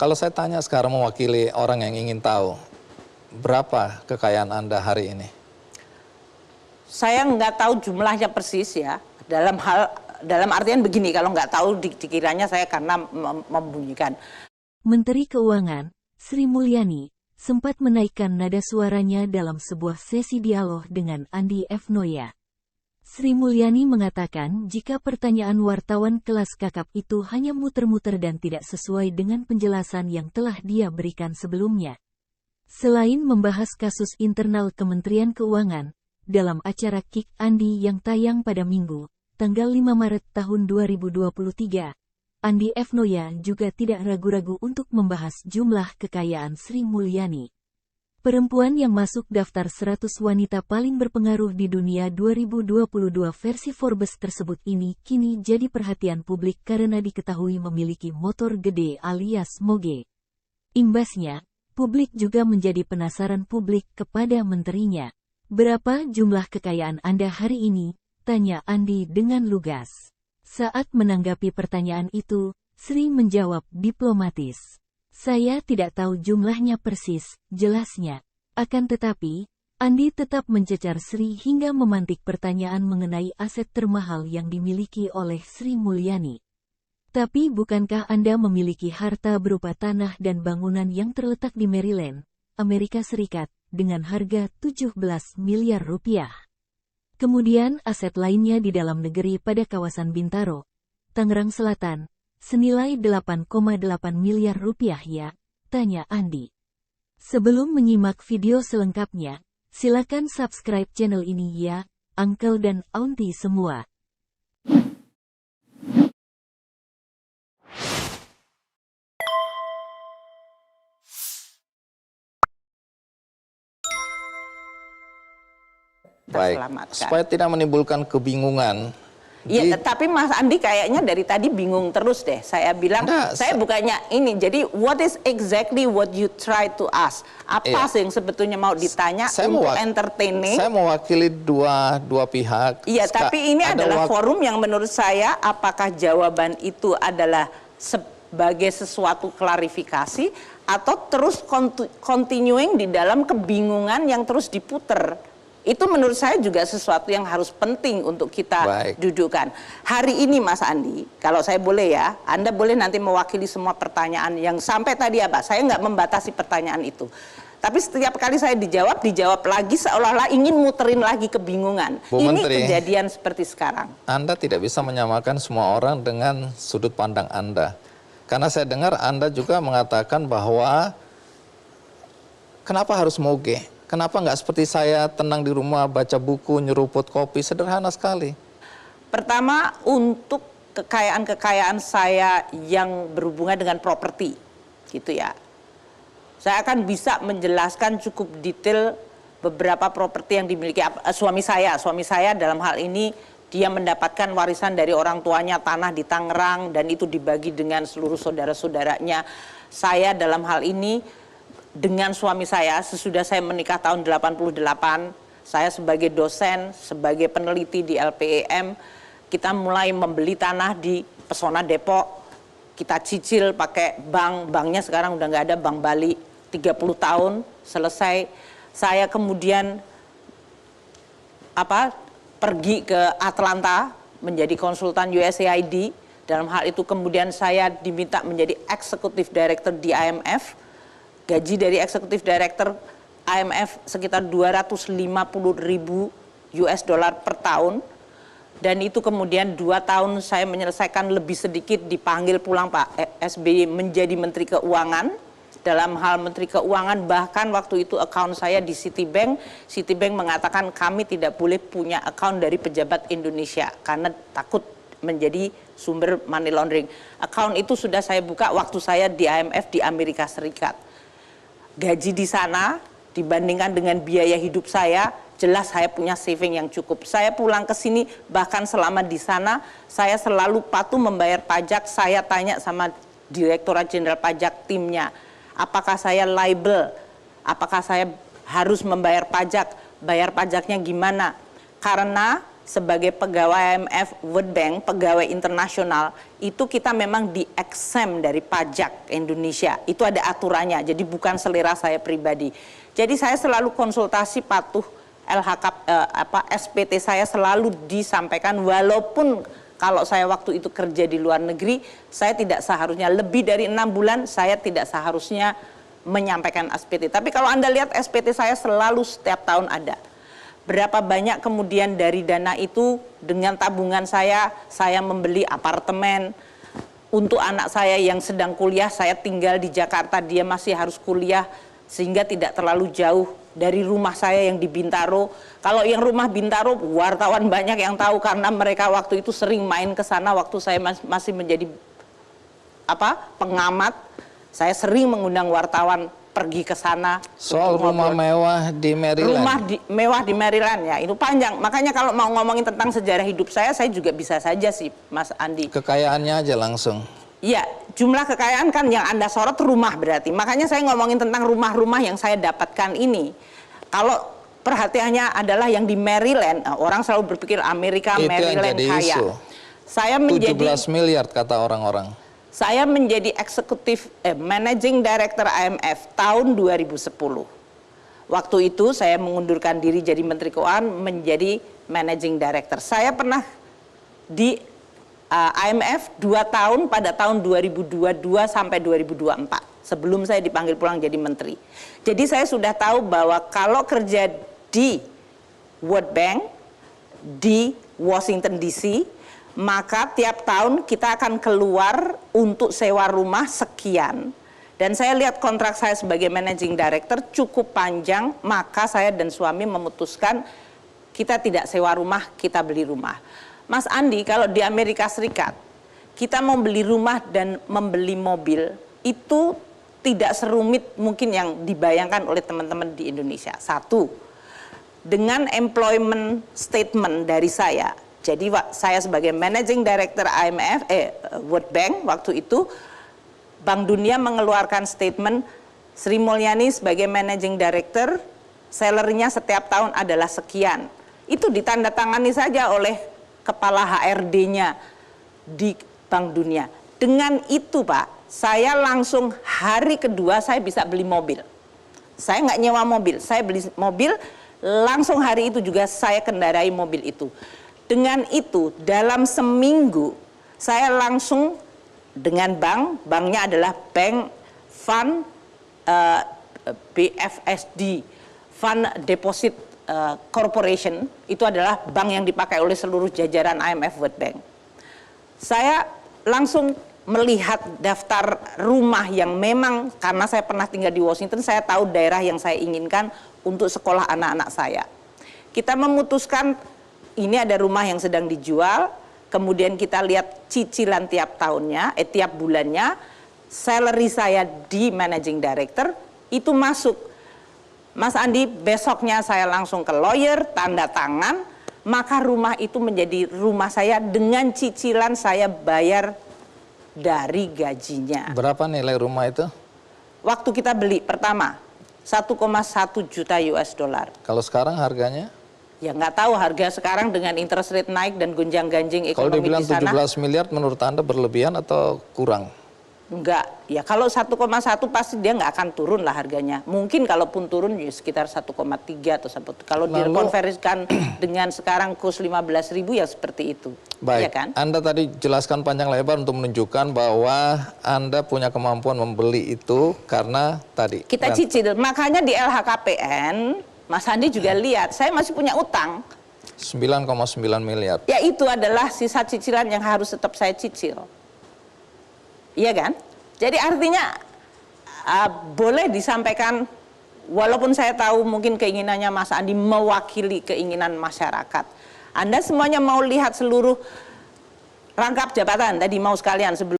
Kalau saya tanya sekarang mewakili orang yang ingin tahu, berapa kekayaan Anda hari ini? Saya nggak tahu jumlahnya persis ya. Dalam artian begini, kalau nggak tahu dikiranya saya karena membunyikan. Menteri Keuangan, Sri Mulyani, sempat menaikkan nada suaranya dalam sebuah sesi dialog dengan Andi F. Noya. Sri Mulyani mengatakan jika pertanyaan wartawan kelas kakap itu hanya muter-muter dan tidak sesuai dengan penjelasan yang telah dia berikan sebelumnya. Selain membahas kasus internal Kementerian Keuangan, dalam acara Kick Andi yang tayang pada Minggu, tanggal 5 Maret tahun 2023, Andi F. Noya juga tidak ragu-ragu untuk membahas jumlah kekayaan Sri Mulyani. Perempuan yang masuk daftar 100 wanita paling berpengaruh di dunia 2022 versi Forbes tersebut ini kini jadi perhatian publik karena diketahui memiliki motor gede alias moge. Imbasnya, publik juga menjadi penasaran publik kepada menterinya. Berapa jumlah kekayaan Anda hari ini? Tanya Andi dengan lugas. Saat menanggapi pertanyaan itu, Sri menjawab diplomatis. Saya tidak tahu jumlahnya persis, jelasnya. Akan tetapi, Andi tetap mencecar Sri hingga memantik pertanyaan mengenai aset termahal yang dimiliki oleh Sri Mulyani. Tapi bukankah Anda memiliki harta berupa tanah dan bangunan yang terletak di Maryland, Amerika Serikat, dengan harga 17 miliar rupiah? Kemudian aset lainnya di dalam negeri pada kawasan Bintaro, Tangerang Selatan, senilai 8,8 miliar rupiah ya? Tanya Andi. Sebelum menyimak video selengkapnya, silakan subscribe channel ini ya, Uncle dan Auntie semua. Baik, supaya tidak menimbulkan kebingungan. Iya, tapi Mas Andi kayaknya dari tadi bingung terus deh. Saya bilang, saya bukannya ini. Jadi, what is exactly what you try to ask? Apa sih yang sebetulnya mau ditanya untuk entertaining? Saya mewakili dua pihak. Iya, tapi ini adalah forum yang menurut saya, apakah jawaban itu adalah sebagai sesuatu klarifikasi atau terus continuing di dalam kebingungan yang terus diputer? Itu menurut saya juga sesuatu yang harus penting untuk kita dudukkan. Hari ini Mas Andi, kalau saya boleh ya, Anda boleh nanti mewakili semua pertanyaan yang sampai tadi apa, saya nggak membatasi pertanyaan itu. Tapi setiap kali saya dijawab lagi seolah-olah ingin muterin lagi kebingungan. Ini kejadian seperti sekarang. Anda tidak bisa menyamakan semua orang dengan sudut pandang Anda. Karena saya dengar Anda juga mengatakan bahwa kenapa harus moge? Kenapa nggak seperti saya tenang di rumah, baca buku, nyeruput kopi, sederhana sekali. Pertama, untuk kekayaan-kekayaan saya yang berhubungan dengan properti, gitu ya. Saya akan bisa menjelaskan cukup detail beberapa properti yang dimiliki suami saya. Suami saya dalam hal ini, dia mendapatkan warisan dari orang tuanya tanah di Tangerang, dan itu dibagi dengan seluruh saudara-saudaranya. Saya dalam hal ini, dengan suami saya, sesudah saya menikah tahun 88, saya sebagai dosen, sebagai peneliti di LPEM, kita mulai membeli tanah di Pesona Depok, kita cicil pakai banknya sekarang udah nggak ada, Bank Bali, 30 tahun, selesai. Saya kemudian pergi ke Atlanta, menjadi konsultan USAID, dalam hal itu kemudian saya diminta menjadi Executive Director di IMF. Gaji dari Executive Director IMF sekitar 250.000 US dollar per tahun. Dan itu kemudian 2 tahun saya menyelesaikan, lebih sedikit dipanggil pulang Pak SBY menjadi Menteri Keuangan. Dalam hal Menteri Keuangan, bahkan waktu itu account saya di Citibank mengatakan kami tidak boleh punya account dari pejabat Indonesia karena takut menjadi sumber money laundering. Account itu sudah saya buka waktu saya di IMF di Amerika Serikat. Gaji di sana dibandingkan dengan biaya hidup saya, jelas saya punya saving yang cukup. Saya pulang ke sini, bahkan selama di sana, saya selalu patuh membayar pajak. Saya tanya sama Direktorat Jenderal Pajak timnya, apakah saya liable, apakah saya harus membayar pajak, bayar pajaknya gimana? Karena sebagai pegawai IMF, World Bank, pegawai internasional, itu kita memang di-exempt dari pajak Indonesia. Itu ada aturannya, jadi bukan selera saya pribadi. Jadi saya selalu konsultasi patuh SPT saya selalu disampaikan, walaupun kalau saya waktu itu kerja di luar negeri, saya tidak seharusnya lebih dari 6 bulan, saya tidak seharusnya menyampaikan SPT. Tapi kalau Anda lihat SPT saya selalu setiap tahun ada. Berapa banyak kemudian dari dana itu dengan tabungan saya membeli apartemen untuk anak saya yang sedang kuliah. Saya tinggal di Jakarta, dia masih harus kuliah sehingga tidak terlalu jauh dari rumah saya yang di Bintaro. Kalau yang rumah Bintaro, wartawan banyak yang tahu karena mereka waktu itu sering main ke sana waktu saya masih menjadi pengamat. Saya sering mengundang wartawan pergi ke sana. Soal rumah mewah di Maryland. Rumah mewah di Maryland ya, itu panjang. Makanya kalau mau ngomongin tentang sejarah hidup saya juga bisa saja sih, Mas Andi. Kekayaannya aja langsung. Iya, jumlah kekayaan kan yang Anda sorot rumah berarti. Makanya saya ngomongin tentang rumah-rumah yang saya dapatkan ini. Kalau perhatiannya adalah yang di Maryland, orang selalu berpikir Amerika, itu Maryland yang jadi kaya. isu. Saya menjadi 17 miliar kata orang-orang. Saya menjadi managing director IMF tahun 2010. Waktu itu saya mengundurkan diri jadi Menteri Keuangan menjadi managing director. Saya pernah di IMF 2 tahun pada tahun 2022 sampai 2024 sebelum saya dipanggil pulang jadi menteri. Jadi saya sudah tahu bahwa kalau kerja di World Bank di Washington DC, maka tiap tahun kita akan keluar untuk sewa rumah sekian. Dan saya lihat kontrak saya sebagai managing director cukup panjang, maka saya dan suami memutuskan kita tidak sewa rumah, kita beli rumah. Mas Andi, kalau di Amerika Serikat, kita mau beli rumah dan membeli mobil, itu tidak serumit mungkin yang dibayangkan oleh teman-teman di Indonesia. Satu, dengan employment statement dari saya, jadi saya sebagai Managing Director IMF, World Bank waktu itu, Bank Dunia mengeluarkan statement, Sri Mulyani sebagai Managing Director, salary-nya setiap tahun adalah sekian. Itu ditandatangani saja oleh kepala HRD-nya di Bank Dunia. Dengan itu Pak, saya langsung hari kedua saya bisa beli mobil. Saya nggak nyewa mobil, saya beli mobil, langsung hari itu juga saya kendarai mobil itu. Dengan itu, dalam seminggu, saya langsung dengan banknya adalah Bank Fund BFSD, Fund Deposit Corporation, itu adalah bank yang dipakai oleh seluruh jajaran IMF World Bank. Saya langsung melihat daftar rumah yang memang, karena saya pernah tinggal di Washington, saya tahu daerah yang saya inginkan untuk sekolah anak-anak saya. Kita memutuskan, ini ada rumah yang sedang dijual, kemudian kita lihat cicilan tiap tahunnya, tiap bulannya, salary saya di managing director itu masuk. Mas Andi, besoknya saya langsung ke lawyer, tanda tangan, maka rumah itu menjadi rumah saya dengan cicilan saya bayar dari gajinya. Berapa nilai rumah itu? Waktu kita beli pertama, 1,1 juta US dollar. Kalau sekarang harganya? Ya nggak tahu harga sekarang dengan interest rate naik dan gonjang-ganjing ekonomi Kalau dibilang di sana. 17 miliar menurut Anda berlebihan atau kurang? Enggak, ya kalau 1,1 pasti dia nggak akan turun lah harganya. Mungkin kalaupun turun ya sekitar 1,3 atau 1. Kalau dikonversikan dengan sekarang kurs 15.000 ya seperti itu. Baik, ya kan? Anda tadi jelaskan panjang lebar untuk menunjukkan bahwa Anda punya kemampuan membeli itu karena tadi. Kita cicil, makanya di LHKPN, Mas Andi juga lihat, saya masih punya utang. 9,9 miliar. Ya itu adalah sisa cicilan yang harus tetap saya cicil. Iya kan? Jadi artinya boleh disampaikan, walaupun saya tahu mungkin keinginannya Mas Andi mewakili keinginan masyarakat. Anda semuanya mau lihat seluruh rangkap jabatan, tadi mau sekalian sebelum